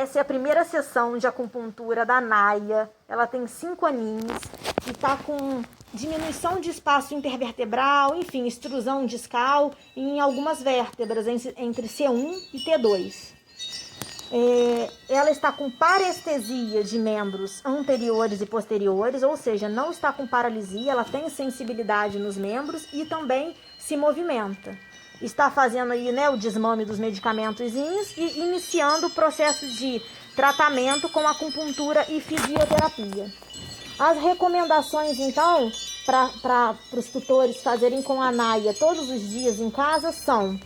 Essa é a primeira sessão de acupuntura da Naya. Ela tem 5 aninhos e tá com diminuição de espaço intervertebral, enfim, extrusão discal em algumas vértebras, entre C1 e T2. Ela está com parestesia de membros anteriores e posteriores, ou seja, não está com paralisia, ela tem sensibilidade nos membros e também se movimenta. Está fazendo aí, né, o desmame dos medicamentozinhos e iniciando o processo de tratamento com acupuntura e fisioterapia. As recomendações, então, para os tutores fazerem com a Naya todos os dias em casa são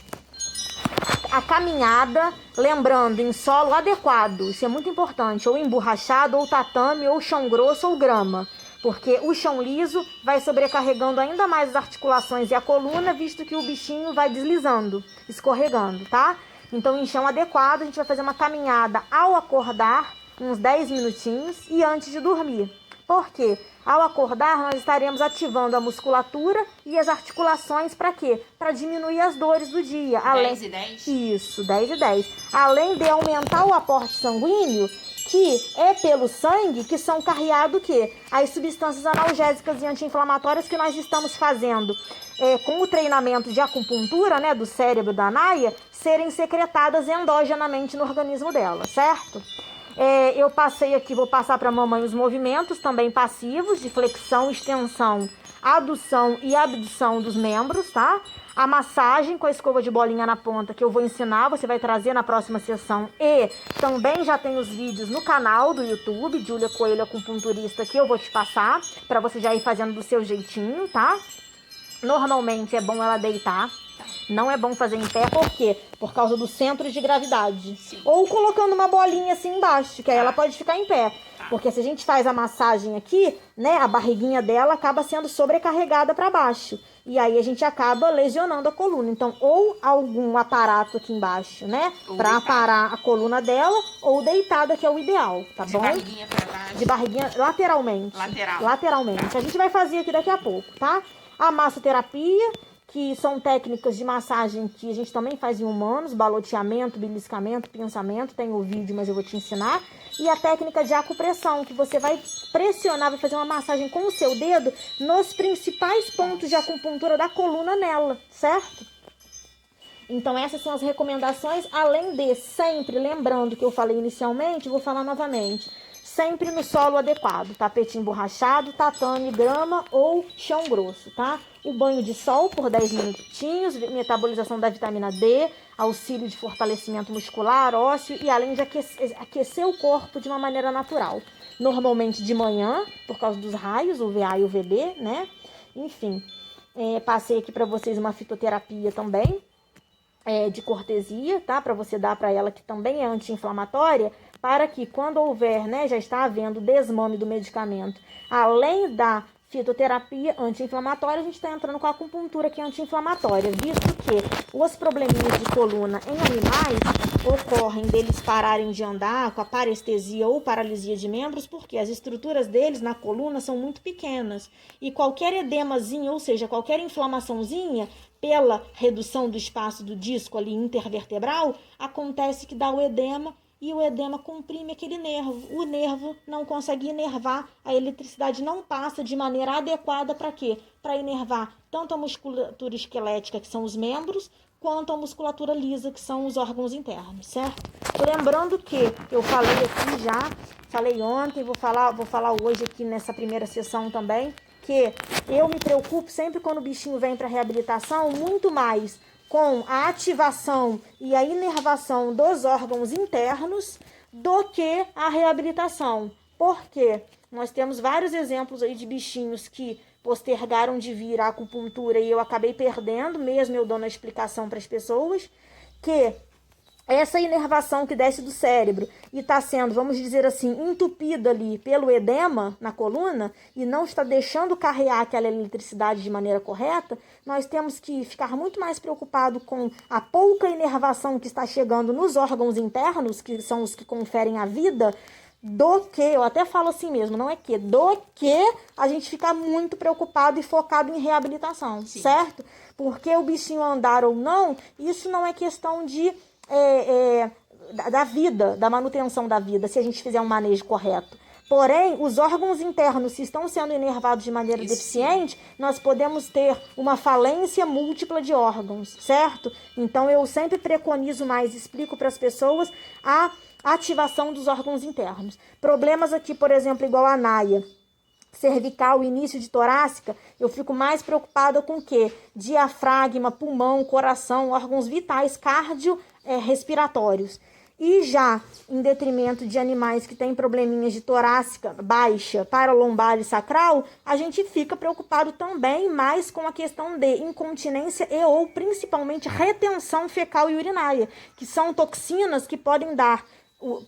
a caminhada, lembrando, em solo adequado, isso é muito importante, ou emborrachado, ou tatame, ou chão grosso, ou grama, porque o chão liso vai sobrecarregando ainda mais as articulações e a coluna, visto que o bichinho vai deslizando, escorregando, tá? Então, em chão adequado, a gente vai fazer uma caminhada ao acordar, uns 10 minutinhos, e antes de dormir. Por quê? Ao acordar, nós estaremos ativando a musculatura e as articulações para quê? Para diminuir as dores do dia. 10 e 10? Isso, 10 e 10. Além de aumentar o aporte sanguíneo, que é pelo sangue que são carreados o quê? As substâncias analgésicas e anti-inflamatórias que nós estamos fazendo com o treinamento de acupuntura, né, do cérebro da Naya, serem secretadas endogenamente no organismo dela, certo? Eu passei aqui, vou passar para a mamãe os movimentos também passivos de flexão, extensão, adução e abdução dos membros, tá? A massagem com a escova de bolinha na ponta que eu vou ensinar, você vai trazer na próxima sessão. E também já tem os vídeos no canal do YouTube, Júlia Coelho Acupunturista, que eu vou te passar, para você já ir fazendo do seu jeitinho, tá? Normalmente é bom ela deitar. Não é bom fazer em pé, por quê? Por causa do centro de gravidade. Sim. Ou colocando uma bolinha assim embaixo, que aí ela pode ficar em pé. Porque se a gente faz a massagem aqui, né, a barriguinha dela acaba sendo sobrecarregada para baixo. E aí a gente acaba lesionando a coluna. Então, ou algum aparato aqui embaixo, né, para parar a coluna dela, ou deitada, que é o ideal, tá bom? De barriguinha para baixo. De barriguinha, lateralmente. Lateralmente. A gente vai fazer aqui daqui a pouco, tá? A massoterapia, que são técnicas de massagem que a gente também faz em humanos, baloteamento, beliscamento, pensamento, tem o vídeo, mas eu vou te ensinar. E a técnica de acupressão, que você vai pressionar, vai fazer uma massagem com o seu dedo nos principais pontos de acupuntura da coluna nela, certo? Então essas são as recomendações, além de sempre, lembrando que eu falei inicialmente, vou falar novamente, sempre no solo adequado, tapete emborrachado, tatame, grama ou chão grosso, tá? O banho de sol por 10 minutinhos, metabolização da vitamina D, auxílio de fortalecimento muscular, ósseo e além de aquecer o corpo de uma maneira natural. Normalmente de manhã, por causa dos raios, o VA e o VB, né? Enfim, passei aqui para vocês uma fitoterapia também, de cortesia, tá? Para você dar para ela, que também é anti-inflamatória, para que quando houver, né, já está havendo desmame do medicamento, além da fitoterapia anti-inflamatória, a gente está entrando com a acupuntura, que é anti-inflamatória, visto que os probleminhas de coluna em animais ocorrem deles pararem de andar com a parestesia ou paralisia de membros, porque as estruturas deles na coluna são muito pequenas e qualquer edemazinho, ou seja, qualquer inflamaçãozinha, pela redução do espaço do disco ali intervertebral, acontece que dá o edema e o edema comprime aquele nervo. O nervo não consegue inervar, a eletricidade não passa de maneira adequada para quê? Para inervar tanto a musculatura esquelética, que são os membros, quanto a musculatura lisa, que são os órgãos internos, certo? Lembrando que eu falei aqui já, falei ontem, vou falar hoje aqui nessa primeira sessão também, que eu me preocupo sempre quando o bichinho vem para reabilitação, muito mais com a ativação e a inervação dos órgãos internos do que a reabilitação. Por quê? Nós temos vários exemplos aí de bichinhos que postergaram de vir à acupuntura e eu acabei perdendo, mesmo eu dando a explicação para as pessoas, que essa inervação que desce do cérebro e está sendo, vamos dizer assim, entupida ali pelo edema na coluna e não está deixando carrear aquela eletricidade de maneira correta, nós temos que ficar muito mais preocupado com a pouca inervação que está chegando nos órgãos internos, que são os que conferem a vida, do que, eu até falo assim mesmo, não é que, do que a gente ficar muito preocupado e focado em reabilitação, sim, certo? Porque o bichinho andar ou não, isso não é questão de da vida, da manutenção da vida, se a gente fizer um manejo correto. Porém, os órgãos internos, se estão sendo inervados de maneira deficiente, nós podemos ter uma falência múltipla de órgãos, certo? Então, eu sempre preconizo mais, explico para as pessoas a ativação dos órgãos internos. Problemas aqui, por exemplo, igual a naia cervical, início de torácica, eu fico mais preocupada com o quê? Diafragma, pulmão, coração, órgãos vitais, cardiorrespiratórios. E já em detrimento de animais que têm probleminhas de torácica baixa, paralombar e sacral, a gente fica preocupado também mais com a questão de incontinência e ou principalmente retenção fecal e urinária, que são toxinas que podem dar,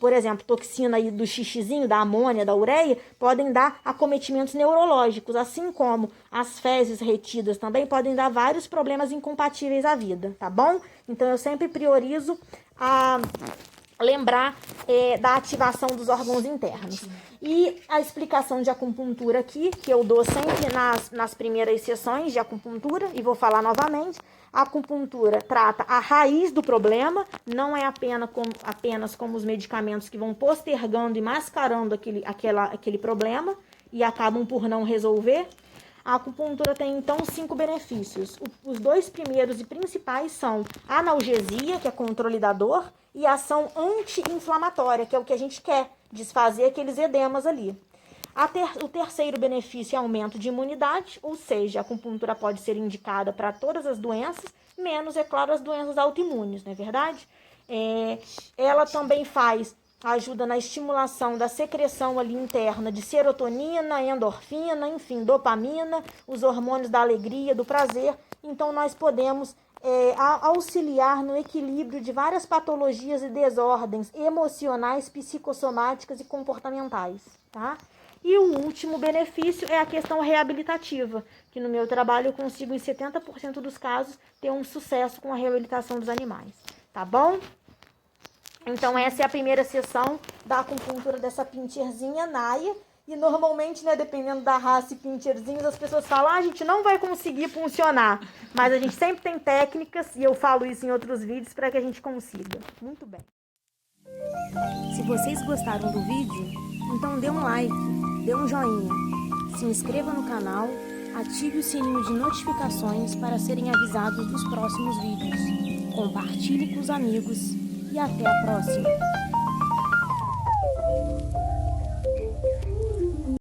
por exemplo, toxina aí do xixizinho, da amônia, da ureia, podem dar acometimentos neurológicos, assim como as fezes retidas também podem dar vários problemas incompatíveis à vida, tá bom? Então eu sempre priorizo a lembrar da ativação dos órgãos internos. E a explicação de acupuntura aqui, que eu dou sempre nas primeiras sessões de acupuntura, e vou falar novamente, a acupuntura trata a raiz do problema, não é apenas como os medicamentos que vão postergando e mascarando aquele problema e acabam por não resolver. A acupuntura tem, então, 5 benefícios. Os 2 primeiros e principais são analgesia, que é controle da dor, e ação anti-inflamatória, que é o que a gente quer, desfazer aqueles edemas ali. O terceiro benefício é aumento de imunidade, ou seja, a acupuntura pode ser indicada para todas as doenças, menos, é claro, as doenças autoimunes, não é verdade? Ela também ajuda na estimulação da secreção ali interna de serotonina, endorfina, enfim, dopamina, os hormônios da alegria, do prazer. Então, nós podemos auxiliar no equilíbrio de várias patologias e desordens emocionais, psicossomáticas e comportamentais, tá? E o último benefício é a questão reabilitativa, que no meu trabalho eu consigo, em 70% dos casos, ter um sucesso com a reabilitação dos animais, tá bom? Então, essa é a primeira sessão da acupuntura dessa pincherzinha naia. E normalmente, né, dependendo da raça e pincherzinhos, as pessoas falam, a gente não vai conseguir funcionar. Mas a gente sempre tem técnicas, e eu falo isso em outros vídeos, para que a gente consiga. Muito bem. Se vocês gostaram do vídeo, então dê um like, dê um joinha, se inscreva no canal, ative o sininho de notificações para serem avisados dos próximos vídeos. Compartilhe com os amigos e até a próxima!